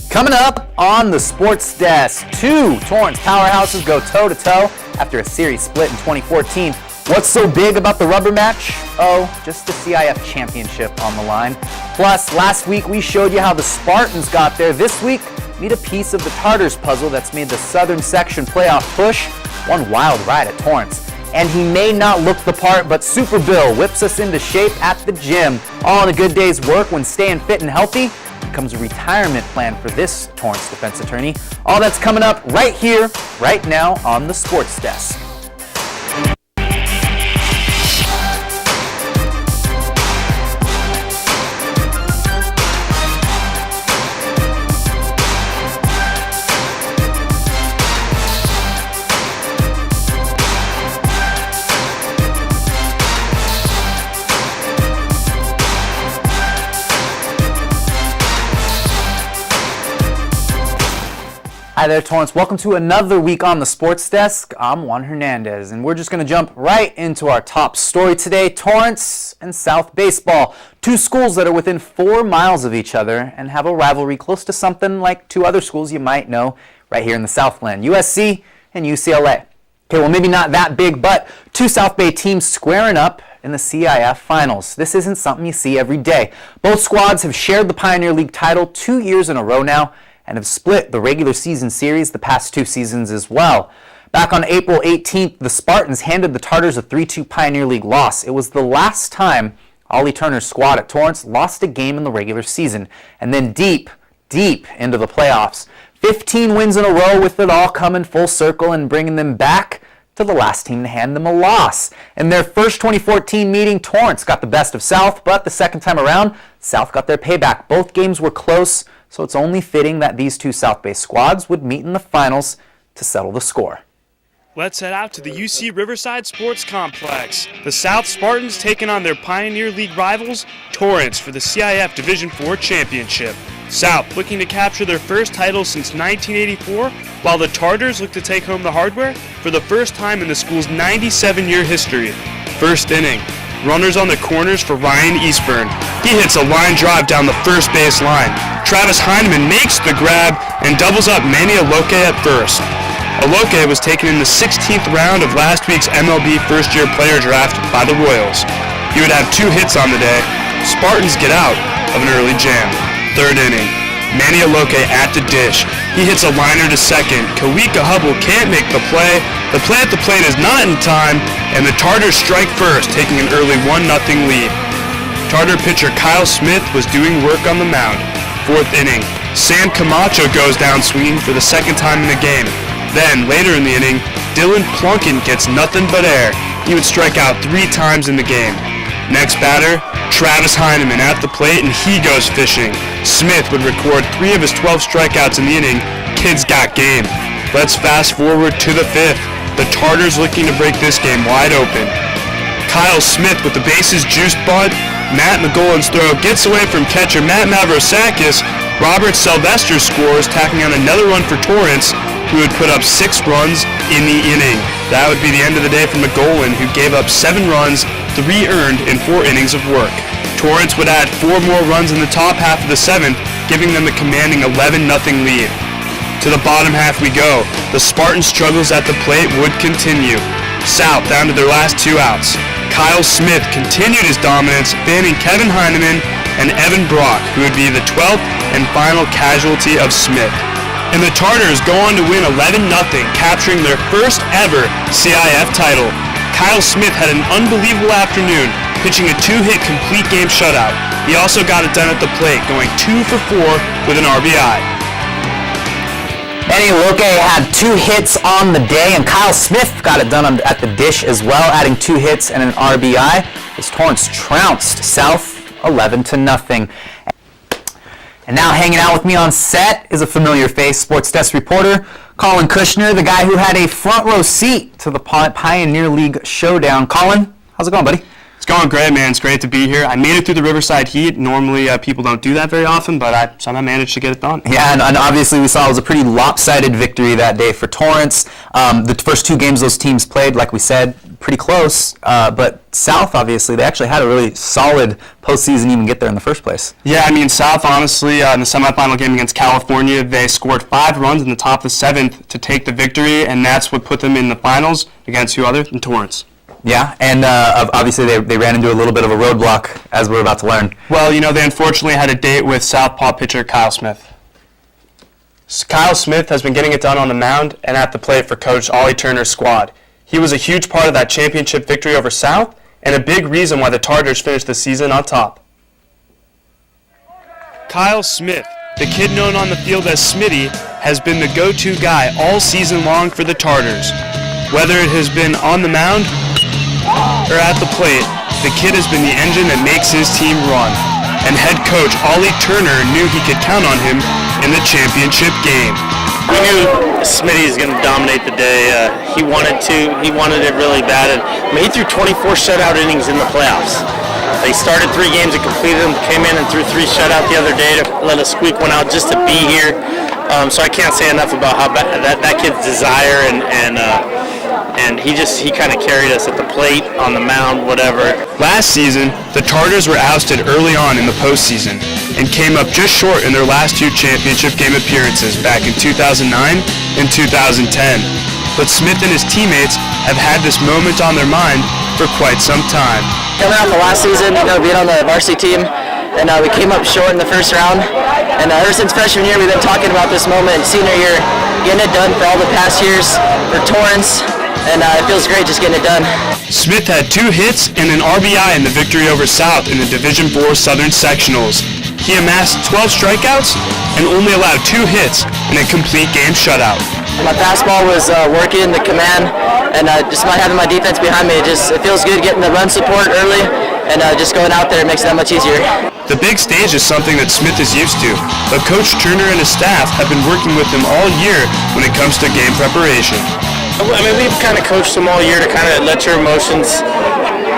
Coming up on the Sports Desk, two Torrance powerhouses go toe-to-toe after a series split in 2014. What's so big about the rubber match? Oh, just the CIF championship on the line. Plus, last week we showed you how the Spartans got there. This week, meet a piece of the Tartars puzzle that's made the Southern Section playoff push one wild ride at Torrance. And he may not look the part, but Super Bill whips us into shape at the gym. All in a good day's work when staying fit and healthy becomes a retirement plan for this Torrance defense attorney. All that's coming up right here, right now on the Sports Desk. Hi there, Torrance. Welcome to another week on the Sports Desk. I'm Wan Hernandez, and we're just going to jump right into our top story today, Torrance and South Baseball. Two schools that are within 4 miles of each other and have a rivalry close to something like two other schools you might know right here in the Southland, USC and UCLA. Okay, well, maybe not that big, but two South Bay teams squaring up in the CIF Finals. This isn't something you see every day. Both squads have shared the Pioneer League title 2 years in a row now, and have split the regular season series the past 2 seasons as well. Back on April 18th, the Spartans handed the Tartars a 3-2 Pioneer League loss. It was the last time Ollie Turner's squad at Torrance lost a game in the regular season. And then deep into the playoffs. 15 wins in a row, with it all coming full circle and bringing them back to the last team to hand them a loss. In their first 2014 meeting, Torrance got the best of South, but the second time around, South got their payback. Both games were close, so it's only fitting that these two South Bay squads would meet in the finals to settle the score. Let's head out to the UC Riverside Sports Complex. The South Spartans taking on their Pioneer League rivals, Torrance, for the CIF Division IV championship. South looking to capture their first title since 1984, while the Tartars look to take home the hardware for the first time in the school's 97-year history. First inning. Runners on the corners for Ryan Eastburn. He hits a line drive down the first base line. Travis Heineman makes the grab and doubles up Manny Aloke at first. Aloke was taken in the 16th round of last week's MLB first-year player draft by the Royals. He would have 2 hits on the day. Spartans get out of an early jam. Third inning. Manny Aloke at the dish. He hits a liner to second. Kawika Hubble can't make the play. The play at the plate is not in time, and the Tartars strike first, taking an early 1-0 lead. Tartar pitcher Kyle Smith was doing work on the mound. Fourth inning. Sam Camacho goes down swinging for the second time in the game. Then, later in the inning, Dylan Plunkett gets nothing but air. He would strike out 3 times in the game. Next batter, Travis Heineman at the plate, and he goes fishing. Smith would record 3 of his 12 strikeouts in the inning. Kids got game. Let's fast forward to the 5th. The Tartars looking to break this game wide open. Kyle Smith with the bases juiced bunt. Matt McGowan's throw gets away from catcher Matt Mavrosakis. Robert Sylvester scores, tacking on another run for Torrance, who would put up 6 runs in the inning. That would be the end of the day for McGowan, who gave up 7 runs, 3 earned in 4 innings of work. Torrance would add 4 more runs in the top half of the 7th, giving them a commanding 11-0 lead. To the bottom half we go. The Spartan struggles at the plate would continue. South down to their last 2 outs. Kyle Smith continued his dominance, banning Kevin Heineman and Evan Brock, who would be the 12th and final casualty of Smith. And the Tartars go on to win 11-0, capturing their first ever CIF title. Kyle Smith had an unbelievable afternoon, pitching a 2-hit complete game shutout. He also got it done at the plate, going 2 for 4 with an RBI. Manny Aloke had 2 hits on the day, and Kyle Smith got it done at the dish as well, adding 2 hits and an RBI, as Torrance trounced South 11-0. And now hanging out with me on set is a familiar face, Sports Desk reporter Colin Kushner, the guy who had a front row seat to the Pioneer League showdown. Colin, how's it going, buddy? It's going great, man. It's great to be here. I made it through the Riverside Heat. Normally, people don't do that very often, but I somehow managed to get it done. Yeah, and obviously we saw it was a pretty lopsided victory that day for Torrance. The first 2 games those teams played, like we said, pretty close, but South, obviously, they actually had a really solid postseason even get there in the first place. Yeah, I mean, South, honestly, in the semifinal game against California, they scored 5 runs in the top of the 7th to take the victory, and that's what put them in the finals against who other than Torrance. Yeah, and obviously they ran into a little bit of a roadblock, as we're about to learn. Well, they unfortunately had a date with Southpaw pitcher Kyle Smith. Kyle Smith has been getting it done on the mound and at the plate for Coach Ollie Turner's squad. He was a huge part of that championship victory over South and a big reason why the Tartars finished the season on top. Kyle Smith, the kid known on the field as Smitty, has been the go-to guy all season long for the Tartars. Whether it has been on the mound or at the plate, the kid has been the engine that makes his team run. And head coach Ollie Turner knew he could count on him in the championship game. We knew Smitty was going to dominate the day. He wanted it really bad. And he threw 24 shutout innings in the playoffs. They started 3 games and completed them, came in and threw 3 shutout the other day to let us squeak one out just to be here. So I can't say enough about how bad that kid's desire and he kind of carried us at the plate, on the mound, whatever. Last season, the Tartars were ousted early on in the postseason and came up just short in their last 2 championship game appearances back in 2009 and 2010. But Smith and his teammates have had this moment on their mind for quite some time. Coming out the last season, being on the varsity team, and we came up short in the first round. And ever since freshman year, we've been talking about this moment. Senior year, getting it done for all the past years for Torrance. And it feels great just getting it done. Smith had 2 hits and an RBI in the victory over South in the Division IV Southern Sectionals. He amassed 12 strikeouts and only allowed 2 hits in a complete game shutout. My fastball was working, the command, and just by having my defense behind me, it feels good getting the run support early, and just going out there makes it that much easier. The big stage is something that Smith is used to, but Coach Turner and his staff have been working with him all year when it comes to game preparation. I mean, we've kind of coached them all year to kind of let your emotions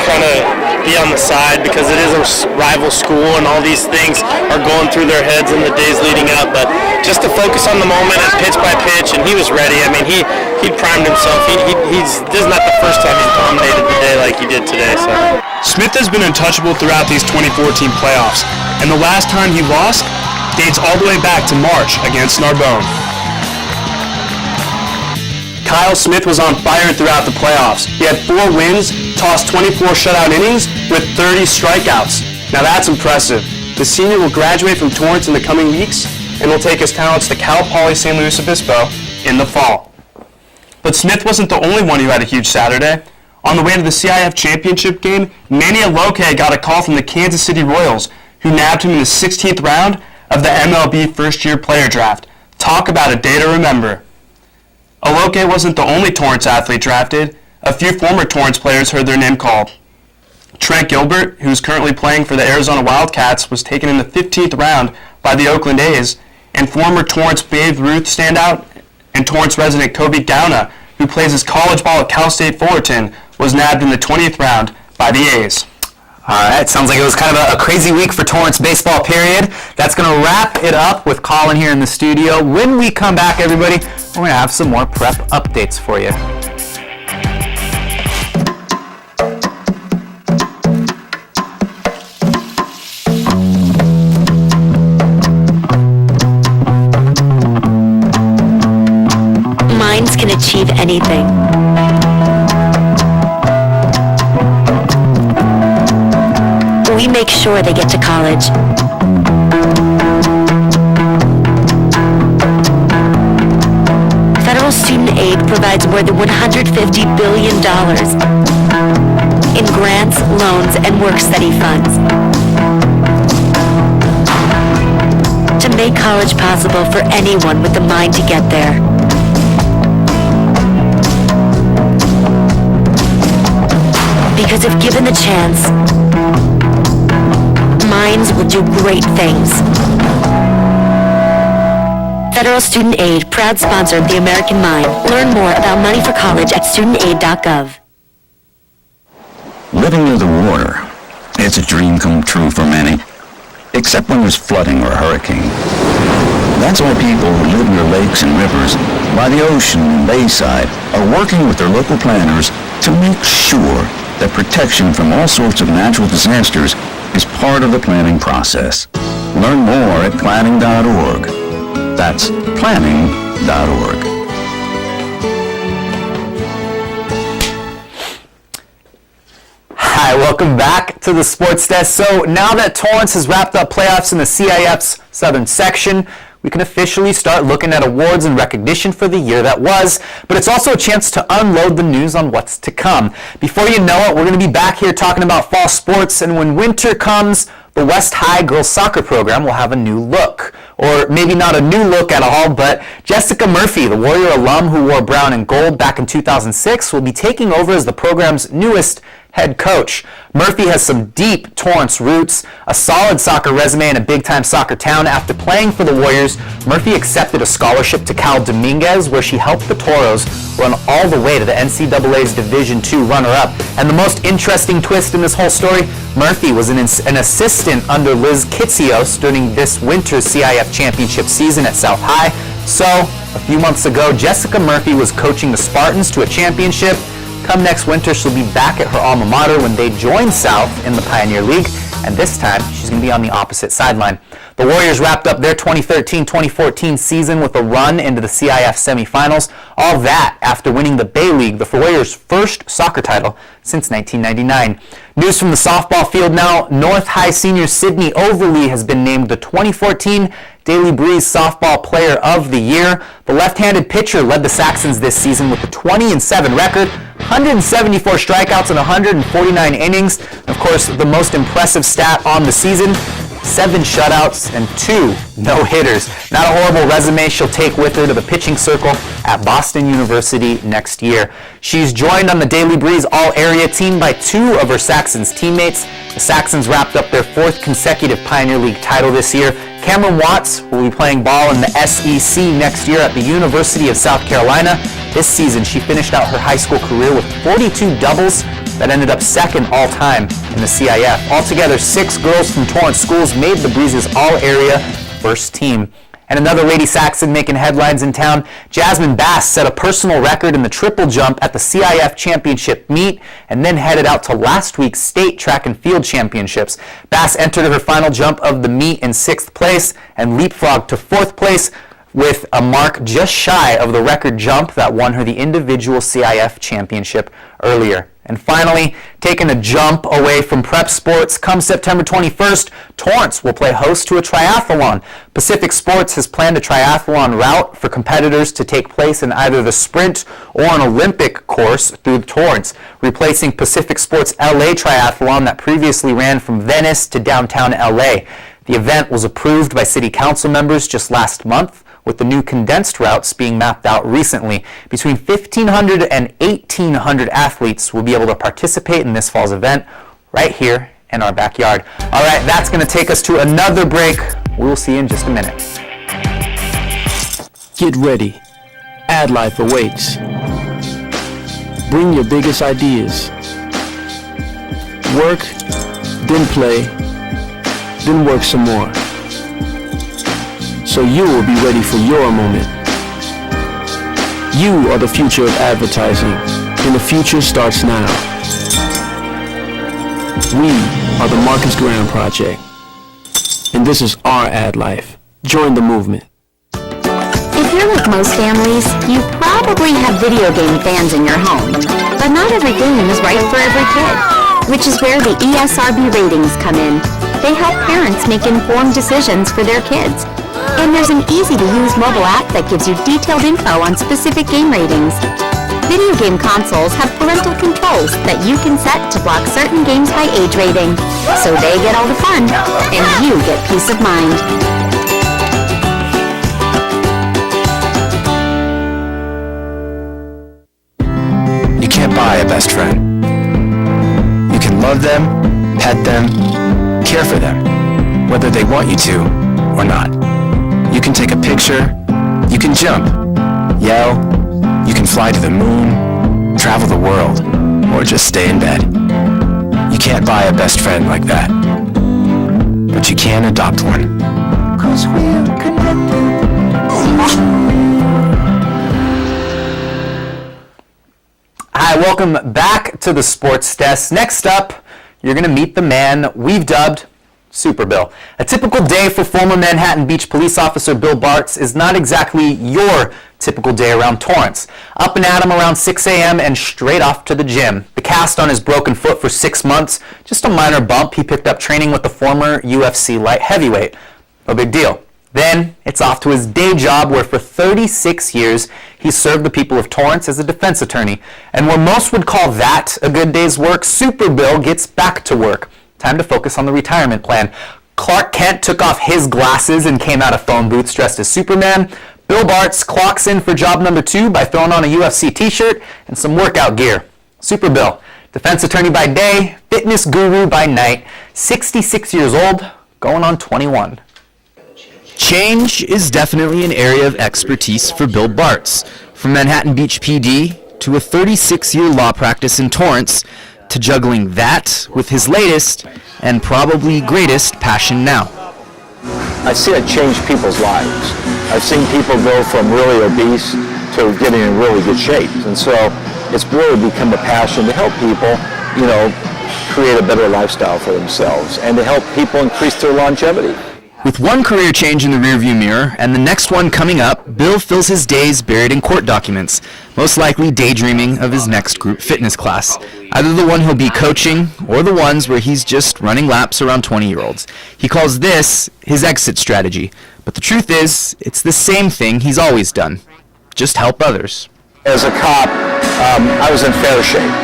kind of be on the side because it is a rival school and all these things are going through their heads in the days leading up. But just to focus on the moment and pitch by pitch, and he was ready. I mean, he primed himself. This is not the first time he's dominated the day like he did today. So Smith has been untouchable throughout these 2014 playoffs, and the last time he lost dates all the way back to March against Narbonne. Kyle Smith was on fire throughout the playoffs. He had 4 wins, tossed 24 shutout innings with 30 strikeouts. Now that's impressive. The senior will graduate from Torrance in the coming weeks and will take his talents to Cal Poly San Luis Obispo in the fall. But Smith wasn't the only one who had a huge Saturday. On the way to the CIF championship game, Manny Aloke got a call from the Kansas City Royals, who nabbed him in the 16th round of the MLB first-year player draft. Talk about a day to remember. Aloke wasn't the only Torrance athlete drafted. A few former Torrance players heard their name called. Trent Gilbert, who's currently playing for the Arizona Wildcats, was taken in the 15th round by the Oakland A's, and former Torrance Babe Ruth standout and Torrance resident Kobe Gauna, who plays his college ball at Cal State Fullerton, was nabbed in the 20th round by the A's. All right, sounds like it was kind of a crazy week for Torrance baseball, period. That's going to wrap it up with Colin here in the studio. When we come back, everybody, we're going to have some more prep updates for you. Minds can achieve anything. We make sure they get to college. Federal student aid provides more than $150 billion in grants, loans, and work-study funds to make college possible for anyone with the mind to get there. Because if given the chance, minds will do great things. Federal Student Aid, proud sponsor of the American Mind. Learn more about money for college at studentaid.gov. Living near the water, it's a dream come true for many, except when there's flooding or a hurricane. That's why people who live near lakes and rivers by the ocean and bayside are working with their local planners to make sure that protection from all sorts of natural disasters is part of the planning process. Learn more at planning.org. That's planning.org. Hi, welcome back to the Sports Desk. So now that Torrance has wrapped up playoffs in the CIF's Southern Section, we can officially start looking at awards and recognition for the year that was, but it's also a chance to unload the news on what's to come. Before you know it, we're going to be back here talking about fall sports, and when winter comes, the West High girls soccer program will have a new look. Or maybe not a new look at all, but Jessica Murphy, the Warrior alum who wore brown and gold back in 2006, will be taking over as the program's newest head coach. Murphy has some deep Torrance roots, a solid soccer resume, and a big-time soccer town. After playing for the Warriors, Murphy accepted a scholarship to Cal Dominguez, where she helped the Toros run all the way to the NCAA's Division II runner-up. And the most interesting twist in this whole story, Murphy was an assistant under Liz Kitsios during this winter's CIF championship season at South High. So, a few months ago, Jessica Murphy was coaching the Spartans to a championship. Come next winter, she'll be back at her alma mater when they join South in the Pioneer League, and this time she's going to be on the opposite sideline. The Warriors wrapped up their 2013-2014 season with a run into the CIF semifinals, all that after winning the Bay League, the Warriors' first soccer title since 1999. News from the softball field now. North High senior Sydney Overly has been named the 2014 Daily Breeze Softball Player of the Year. The left-handed pitcher led the Saxons this season with a 20-7 record, 174 strikeouts in 149 innings. Of course, the most impressive stat on the season, 7 shutouts and 2 no-hitters. Not a horrible resume she'll take with her to the pitching circle at Boston University next year. She's joined on the Daily Breeze All-Area team by 2 of her Saxons teammates. The Saxons wrapped up their 4th consecutive Pioneer League title this year. Cameron Watts will be playing ball in the SEC next year at the University of South Carolina. This season, she finished out her high school career with 42 doubles that ended up second all-time in the CIF. Altogether, 6 girls from Torrance schools made the Breeze's all-area first team. And another Lady Saxon making headlines in town, Jasmine Bass set a personal record in the triple jump at the CIF championship meet and then headed out to last week's state track and field championships. Bass entered her final jump of the meet in 6th place and leapfrogged to 4th place with a mark just shy of the record jump that won her the individual CIF championship earlier. And finally, taking a jump away from prep sports, come September 21st, Torrance will play host to a triathlon. Pacific Sports has planned a triathlon route for competitors to take place in either the sprint or an Olympic course through Torrance, replacing Pacific Sports LA Triathlon that previously ran from Venice to downtown LA. The event was approved by City Council members just last month, with the new condensed routes being mapped out recently. Between 1,500 and 1,800 athletes will be able to participate in this fall's event right here in our backyard. All right, that's going to take us to another break. We'll see you in just a minute. Get ready. Ad Life awaits. Bring your biggest ideas. Work, then play, then work some more. So you will be ready for your moment. You are the future of advertising, and the future starts now. We are the Marcus Graham Project, and this is our ad life. Join the movement. If you're like most families, you probably have video game fans in your home. But not every game is right for every kid, which is where the ESRB ratings come in. They help parents make informed decisions for their kids. And there's an easy-to-use mobile app that gives you detailed info on specific game ratings. Video game consoles have parental controls that you can set to block certain games by age rating, so they get all the fun, and you get peace of mind. You can't buy a best friend. You can love them, pet them, care for them, whether they want you to or not. You can take a picture, you can jump, yell, you can fly to the moon, travel the world, or just stay in bed. You can't buy a best friend like that, but you can adopt one. 'Cause we're connected. welcome back to the Sports Desk. Next up, you're going to meet the man we've dubbed Super Bill. A typical day for former Manhattan Beach police officer Bill Bartz is not exactly your typical day around Torrance. Up and at him around 6 a.m. and straight off to the gym. The cast on his broken foot for 6 months, just a minor bump. He picked up training with the former UFC light heavyweight. No big deal. Then it's off to his day job where for 36 years he served the people of Torrance as a defense attorney. And where most would call that a good day's work, Super Bill gets back to work. Time to focus on the retirement plan. Clark Kent took off his glasses and came out of phone booths dressed as Superman. Bill Bartz clocks in for job number 2 by throwing on a UFC t-shirt and some workout gear. Super Bill, defense attorney by day, fitness guru by night, 66 years old, going on 21. Change is definitely an area of expertise for Bill Bartz. From Manhattan Beach PD to a 36-year law practice in Torrance to juggling that with his latest and probably greatest passion now. I see it change people's lives. I've seen people go from really obese to getting in really good shape. And so it's really become a passion to help people, create a better lifestyle for themselves and to help people increase their longevity. With one career change in the rearview mirror and the next one coming up, Bill fills his days buried in court documents, most likely daydreaming of his next group fitness class, either the one he'll be coaching or the ones where he's just running laps around 20-year-olds. He calls this his exit strategy, but the truth is, it's the same thing he's always done, just help others. As a cop, I was in fair shape,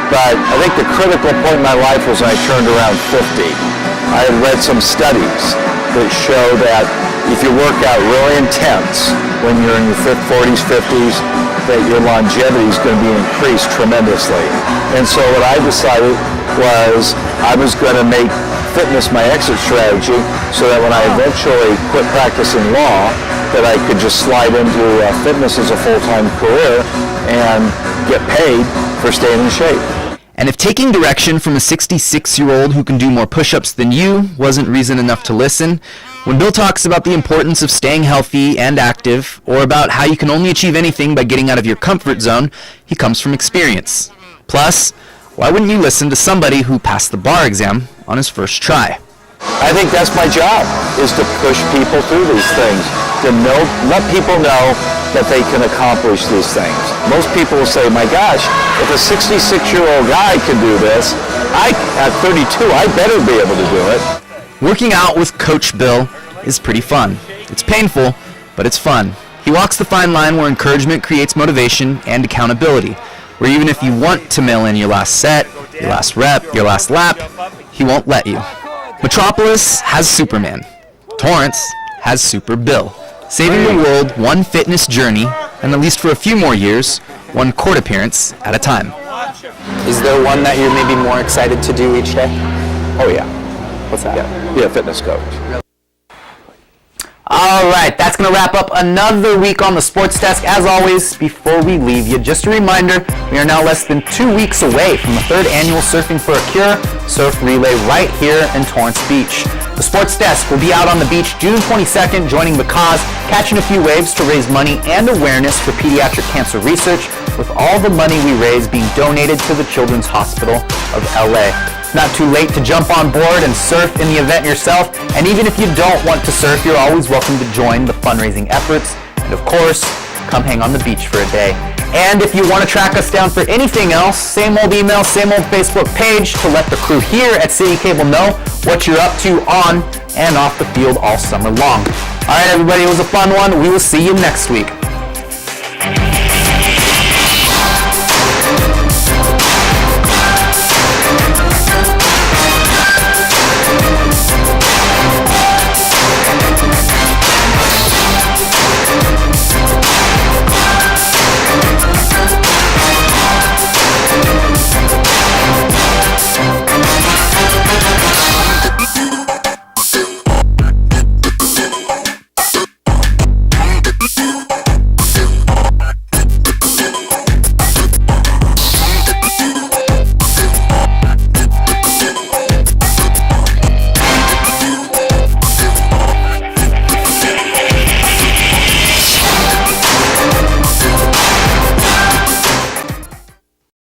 but I think the critical point in my life was when I turned around 50. I had read some studies that show that if you work out really intense when you're in your 40s, 50s, that your longevity is going to be increased tremendously. And so what I decided was I was going to make fitness my exit strategy so that when I eventually quit practicing law, that I could just slide into fitness as a full-time career and get paid for staying in shape. And if taking direction from a 66-year-old who can do more push-ups than you wasn't reason enough to listen, when Bill talks about the importance of staying healthy and active, or about how you can only achieve anything by getting out of your comfort zone, he comes from experience. Plus, why wouldn't you listen to somebody who passed the bar exam on his first try? I think that's my job, is to push people through these things, to let people know that they can accomplish these things. Most people will say, my gosh, if a 66-year-old guy can do this, at 32, I better be able to do it. Working out with Coach Bill is pretty fun. It's painful, but it's fun. He walks the fine line where encouragement creates motivation and accountability, where even if you want to mail in your last set, your last rep, your last lap, he won't let you. Metropolis has Superman. Torrance has Super Bill, saving the world one fitness journey, and at least for a few more years, one court appearance at a time. Is there one that you're maybe more excited to do each day? Oh yeah. What's that? Yeah, be a fitness coach. All right, that's going to wrap up another week on the Sports Desk. As always, before we leave you, just a reminder, we are now less than 2 weeks away from the 3rd annual Surfing for a Cure surf relay right here in Torrance Beach. The Sports Desk will be out on the beach June 22nd, joining the cause, catching a few waves to raise money and awareness for pediatric cancer research, with all the money we raise being donated to the Children's Hospital of LA. Not too late to jump on board and surf in the event yourself, and even if you don't want to surf, you're always welcome to join the fundraising efforts, and of course, come hang on the beach for a day. And if you want to track us down for anything else, same old email, same old Facebook page to let the crew here at CitiCABLE know what you're up to on and off the field all summer long. All right, everybody, it was a fun one. We will see you next week.